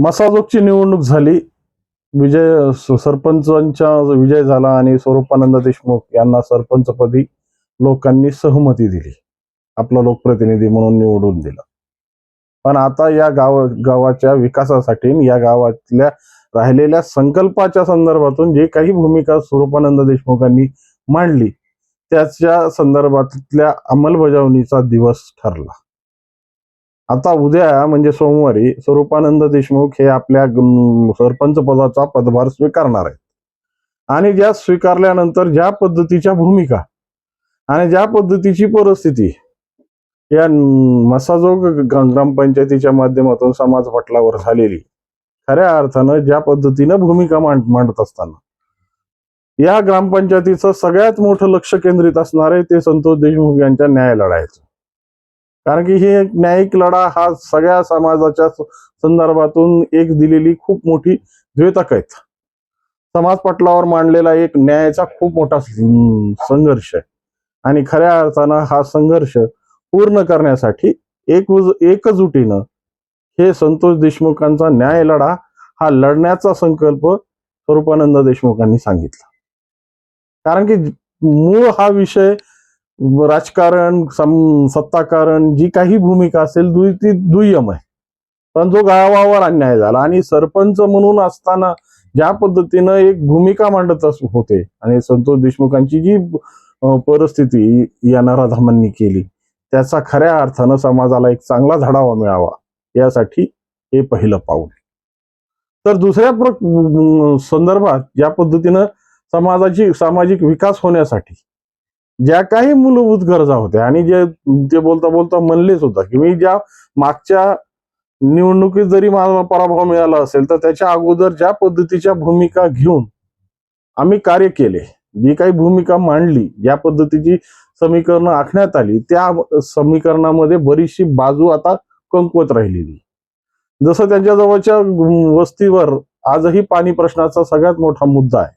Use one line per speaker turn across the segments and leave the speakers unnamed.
मसाजोगची निवडणूक झाली. सरपंचांचा विजय झाला आणि स्वरूपानंद देशमुख यांना सरपंचपदी लोकांनी सहमती दिली, आपला लोकप्रतिनिधी म्हणून निवडून दिला. पण आता या गावाच्या विकासासाठी या गावातल्या राहिलेल्या संकल्पाच्या संदर्भातून जे काही भूमिका स्वरूपानंद देशमुखांनी मांडली त्याच्या संदर्भातल्या अंमलबजावणीचा दिवस ठरला. आता उद्या म्हणजे सोमवारी स्वरूपानंद देशमुख हे आपल्या सरपंच पदाचा पदभार स्वीकारणार आहेत. आणि ज्या स्वीकारल्यानंतर ज्या पद्धतीच्या भूमिका आणि ज्या पद्धतीची परिस्थिती या मसाजोग ग्रामपंचायतीच्या माध्यमातून समाज पटलावर झालेली, खऱ्या अर्थानं ज्या पद्धतीनं भूमिका मांडत असताना या ग्रामपंचायतीचं सगळ्यात मोठं लक्ष केंद्रित असणार आहे ते संतोष देशमुख यांच्या न्याय लढायचं. कारण की हे न्यायिक लढा हा सगळ्या समाजाच्या संदर्भातून एक दिलेली खूप मोठी द्योतक आहेत. समाज पटलावर मांडलेला एक न्यायाचा खूप मोठा संघर्ष आहे आणि खऱ्या अर्थानं हा संघर्ष पूर्ण करण्यासाठी एकजुटीनं हे संतोष देशमुखांचा न्याय लढा हा लढण्याचा संकल्प स्वरूपानंद देशमुखांनी सांगितला. कारण की मूळ हा विषय राजकारण सत्ताकारण जी काही भूमिका असेल ती दुय्यम आहे. पण जो गावावर अन्याय झाला आणि सरपंच म्हणून असताना ज्या पद्धतीनं एक भूमिका मांडत होते आणि संतोष देशमुखांची जी परिस्थिती या नराधमांनी केली त्याचा खऱ्या अर्थानं समाजाला एक चांगला धडावा मिळावा यासाठी हे पहिलं पाऊल. तर दुसऱ्या संदर्भात ज्या पद्धतीनं सामाजिक विकास होण्यासाठी ज्या काही मूलभूत गरजा होत्या आणि जे बोलता बोलता म्हणलेच होता की मी ज्या मागच्या निवडणुकीत जरी मला पराभव मिळाला असेल तर त्याच्या अगोदर ज्या पद्धतीच्या भूमिका घेऊन आम्ही कार्य केले, जी काही भूमिका मांडली, ज्या पद्धतीची समीकरणं आखण्यात आली त्या समीकरणामध्ये बरीचशी बाजू आता कमकुवत राहिलेली. जसं त्यांच्या जवळच्या वस्तीवर आजही पाणी प्रश्नाचा सगळ्यात मोठा मुद्दा आहे,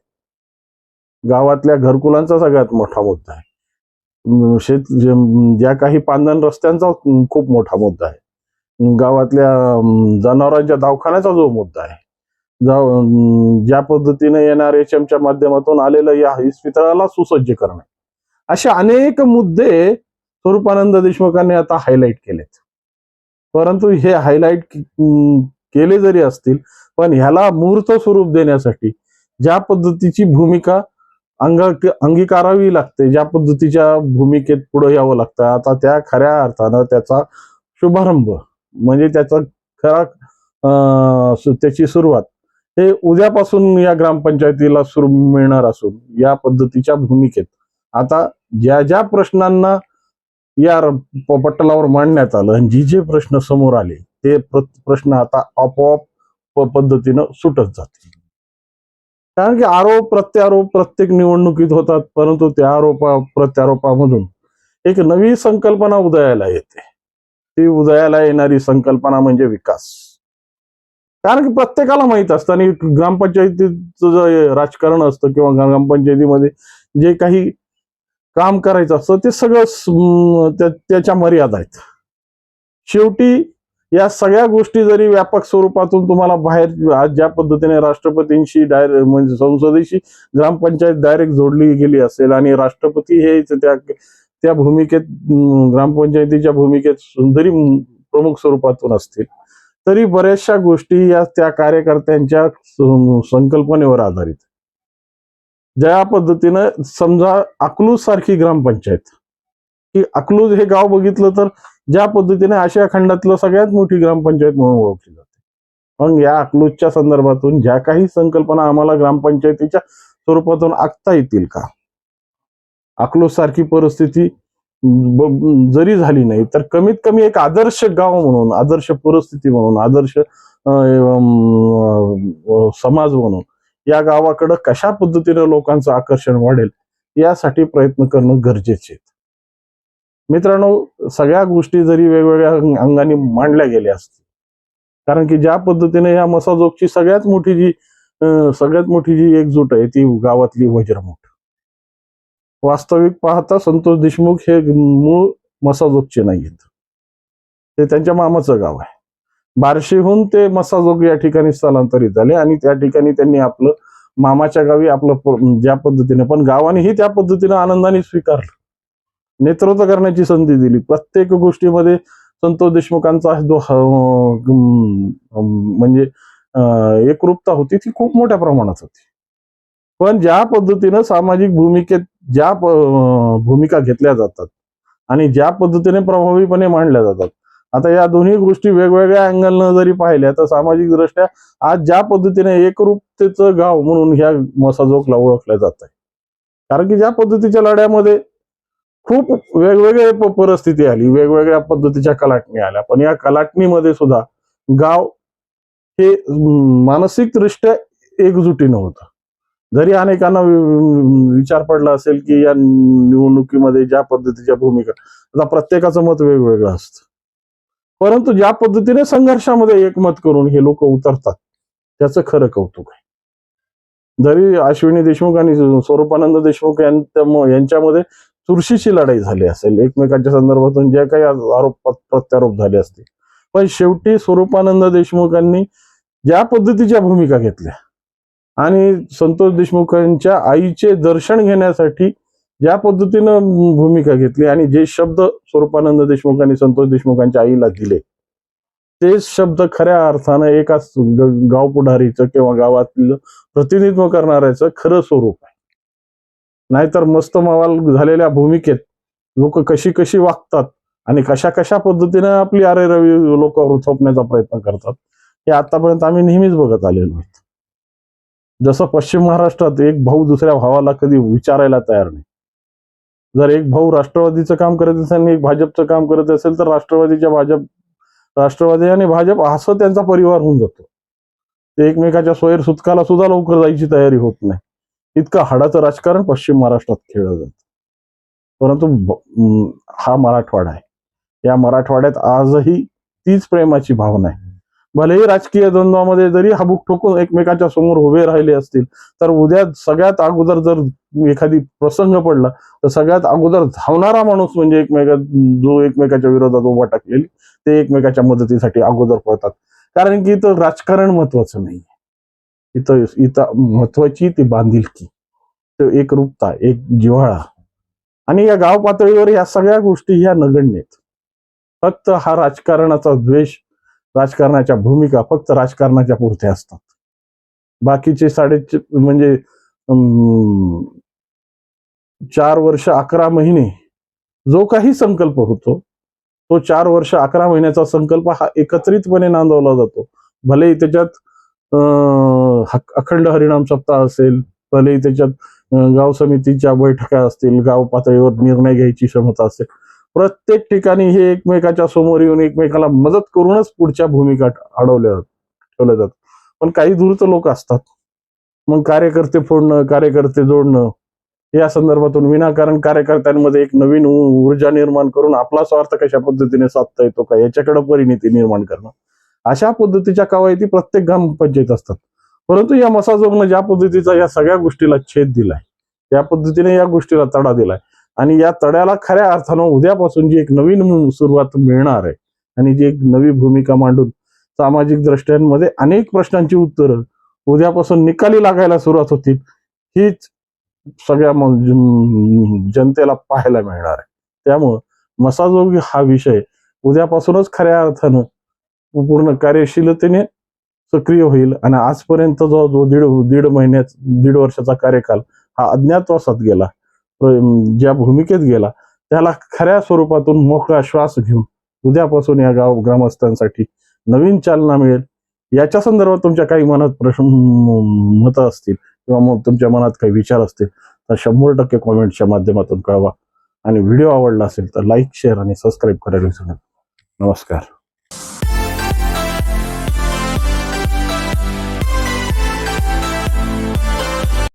गावातल्या घरकुलांचा सगळ्यात मोठा मुद्दा आहे, ज्या काही पांधन रस्त्यांचा खूप मोठा मुद्दा आहे, गावातल्या जनावरांच्या दवाखान्याचा जो मुद्दा आहे, ज्या पद्धतीने NRHMच्या माध्यमातून आलेलं या इस्पितळाला सुसज्ज करणे, असे अनेक मुद्दे स्वरूपानंद देशमुखांनी आता हायलाईट केलेत. परंतु हे हायलाईट केले जरी असतील पण ह्याला मूर्त स्वरूप देण्यासाठी ज्या पद्धतीची भूमिका अंगीकारावी लागते, ज्या पद्धतीच्या भूमिकेत पुढे यावं लागतं, आता त्या खऱ्या अर्थानं त्याचा शुभारंभ म्हणजे त्याचा त्याची सुरुवात हे उद्यापासून या ग्रामपंचायतीला सुरू मिळणार असून या पद्धतीच्या भूमिकेत आता ज्या ज्या प्रश्नांना या पटलावर मांडण्यात आलं आणि जे प्रश्न समोर आले ते प्रश्न आता आपोआप पद्धतीनं सुटत जातील. कारण की आरोप प्रत्यारोप प्रत्येक निवडणुकीत होतात, परंतु त्या प्रत्यारोपामधून एक नवी संकल्पना उदयाला येते. ती उदयाला येणारी संकल्पना म्हणजे विकास. कारण की प्रत्येकाला माहित असतं आणि ग्रामपंचायतीचं जे राजकारण असतं किंवा ग्रामपंचायतीमध्ये जे काही काम करायचं असतं ते सगळं त्याच्या मर्यादा आहेत. शेवटी या सगळ्या गोष्टी जरी व्यापक स्वरूपातून तुम्हाला बाहेर आज ज्या पद्धतीने राष्ट्रपतींशी डायरेक्ट म्हणजे संसदेशी ग्रामपंचायत डायरेक्ट जोडली गेली असेल आणि राष्ट्रपती हे त्या भूमिकेत ग्रामपंचायतीच्या भूमिकेत जरी प्रमुख स्वरूपातून असतील तरी बऱ्याचशा गोष्टी या त्या कार्यकर्त्यांच्या संकल्पनेवर आधारित. ज्या पद्धतीनं समजा अकलूज सारखी ग्रामपंचायत, की अकलूज हे गाव बघितलं तर ज्या पद्धतीने आशिया खंडातलं सगळ्यात मोठी ग्रामपंचायत म्हणून ओळखली जाते. पण या अकलूजच्या संदर्भातून ज्या काही संकल्पना आम्हाला ग्रामपंचायतीच्या स्वरूपातून आखता येतील का, अकलूज सारखी परिस्थिती जरी झाली नाही तर कमीत कमी एक आदर्श गाव म्हणून, आदर्श परिस्थिती म्हणून, आदर्श समाज म्हणून या गावाकडे कशा पद्धतीने लोकांचं आकर्षण वाढेल यासाठी प्रयत्न करणं गरजेचे आहे. मित्रांनो, सगळ्या गोष्टी जरी वेगवेगळ्या अंगाने मांडल्या गेल्या असतील, कारण की ज्या पद्धतीने या मसाजोगची सगळ्यात मोठी जी एकजूट आहे ती गावातली वज्रमुठ. वास्तविक पाहता संतोष देशमुख हे मूळ मसाजोगचे नाहीयेत, ते त्यांच्या मामाचं गाव आहे. बार्शीहून ते मसाजोग या ठिकाणी स्थलांतरित झाले आणि त्या ठिकाणी त्यांनी आपलं मामाच्या गावी आपलं ज्या पद्धतीने, पण गावानेही त्या पद्धतीने आनंदाने स्वीकारलं, नेतृत्व करण्याची संधी दिली. प्रत्येक गोष्टीमध्ये संतोष देशमुखांचा जो म्हणजे एकरूपता होती ती खूप मोठ्या प्रमाणात होती. पण ज्या पद्धतीनं सामाजिक भूमिकेत ज्या भूमिका घेतल्या जातात आणि ज्या पद्धतीने प्रभावीपणे मांडल्या जातात, आता या दोन्ही गोष्टी वेगवेगळ्या अँगलनं जरी पाहिल्या तर सामाजिक दृष्ट्या आज ज्या पद्धतीने एकरूपतेचं गाव म्हणून ह्या मसाजोगला ओळखलं जात आहे. कारण की ज्या पद्धतीच्या लढ्यामध्ये खूप वेगवेगळे परिस्थिती आली, वेगवेगळ्या पद्धतीच्या कलाटणी आल्या, पण या कलाटणीमध्ये सुद्धा गाव हे मानसिकदृष्ट्या एकजुटीनं होतं. जरी अनेकांना विचार पडला असेल की या निवडणुकीमध्ये ज्या पद्धतीच्या भूमिका, आता प्रत्येकाचं मत वेगवेगळं असतं, परंतु ज्या पद्धतीने संघर्षामध्ये एकमत करून हे लोक उतरतात त्याचं खरं कौतुक आहे. जरी अश्विनी देशमुख आणि स्वरूपानंद देशमुख यांच्यामध्ये चुरशीची लढाई झाली असेल, एकमेकांच्या संदर्भातून जे काही आरोप प्रत्यारोप झाले असतील, पण शेवटी स्वरूपानंद देशमुखांनी ज्या पद्धतीच्या भूमिका घेतल्या आणि संतोष देशमुखांच्या आईचे दर्शन घेण्यासाठी ज्या पद्धतीनं भूमिका घेतली आणि जे शब्द स्वरूपानंद देशमुखांनी संतोष देशमुखांच्या आईला दिले, तेच शब्द खऱ्या अर्थानं एकाच गाव पुढारीचं किंवा गावातील प्रतिनिधित्व करणाऱ्याचं खरं स्वरूप आहे. नाहीतर मस्त मवाल झालेल्या भूमिकेत लोक कशी कशी वागतात आणि कशा कशा पद्धतीने आपली अरे रवी लोकांवर थोपण्याचा प्रयत्न करतात हे आतापर्यंत आम्ही नेहमीच बघत आलेलो आहोत. जसं पश्चिम महाराष्ट्रात एक भाऊ दुसऱ्या भावाला कधी विचारायला तयार नाही. जर एक भाऊ राष्ट्रवादीचं काम करत असेल आणि एक भाजपचं काम करत असेल तर राष्ट्रवादी आणि भाजप असं त्यांचा परिवार होऊन जातो. ते एकमेकाच्या सोयर सुतकाला सुद्धा लवकर जायची तयारी होत नाही. इतकं हाडाचं राजकारण पश्चिम महाराष्ट्रात खेळलं जातं. परंतु हा मराठवाडा आहे, या मराठवाड्यात आजही तीच प्रेमाची भावना आहे. भलेही राजकीय द्वंद्वामध्ये जरी हाबूक ठोकून एकमेकाच्या समोर उभे राहिले असतील तर उद्या सगळ्यात अगोदर जर एखादी प्रसंग पडला तर सगळ्यात अगोदर धावणारा माणूस म्हणजे जो एकमेकाच्या विरोधात उभा टाकलेली ते एकमेकाच्या मदतीसाठी अगोदर पळतात. कारण की इथं राजकारण महत्वाचं नाही, इथं महत्वाची ती बांधिलकी, तो एकरूपता, एक जिव्हाळा. आणि या गाव पातळीवर या सगळ्या गोष्टी ह्या नगण्य आहेत. फक्त हा राजकारणाचा द्वेष, राजकारणाच्या भूमिका फक्त राजकारणाच्या पुरत्या असतात. बाकीचे म्हणजे 4 वर्ष 11 महिने जो काही संकल्प होतो तो 4 वर्ष 11 महिन्याचा संकल्प हा एकत्रितपणे नांदवला जातो. भलेही त्याच्यात अखंड हरिनाम सप्ताह असेल, भलेही त्याच्यात गाव समितीच्या बैठका असतील, गाव पातळीवर निर्णय घ्यायची क्षमता असेल, प्रत्येक ठिकाणी हे एकमेकाच्या समोर येऊन एकमेकाला मदत करूनच पुढच्या भूमिका ठेवल्या जातात. पण काही दूरचं लोक असतात, मग कार्यकर्ते फोडणं, कार्यकर्ते जोडणं या संदर्भातून विनाकारण कार्यकर्त्यांमध्ये एक नवीन ऊर्जा निर्माण करून आपला स्वार्थ कशा पद्धतीने साधता येतो का याच्याकडे परिणिती निर्माण करणं, अशा पद्धतीच्या कवायती प्रत्येक ग्रामपंचायत असतात. परंतु या मसाजोगनं ज्या पद्धतीचा या सगळ्या गोष्टीला छेद दिलाय, या पद्धतीने या गोष्टीला तडा दिलाय आणि या तड्याला खऱ्या अर्थानं उद्यापासून जी एक नवीन सुरुवात मिळणार आहे आणि जी एक नवी भूमिका मांडून सामाजिक दृष्ट्यांमध्ये अनेक प्रश्नांची उत्तरं उद्यापासून निकाली लागायला सुरुवात होतील, हीच सगळ्या जनतेला पाहायला मिळणार आहे. त्यामुळं मसाजोग हा विषय उद्यापासूनच खऱ्या अर्थानं पूर्ण कार्यशीलतेने सक्रिय होईल आणि आजपर्यंत जो दीड वर्षाचा कार्यकाल हा अज्ञातवासात गेला, ज्या भूमिकेत गेला, त्याला खऱ्या स्वरूपातून मोकळा श्वास घेऊन उद्यापासून या ग्रामस्थांसाठी नवीन चालना मिळेल. याच्या संदर्भात तुमच्या काही मनात मतं असतील किंवा मग तुमच्या मनात काही विचार असतील तर 100% कॉमेंटच्या माध्यमातून कळवा आणि व्हिडिओ आवडला असेल तर लाईक, शेअर आणि सबस्क्राईब करायला विसरू नका. नमस्कार.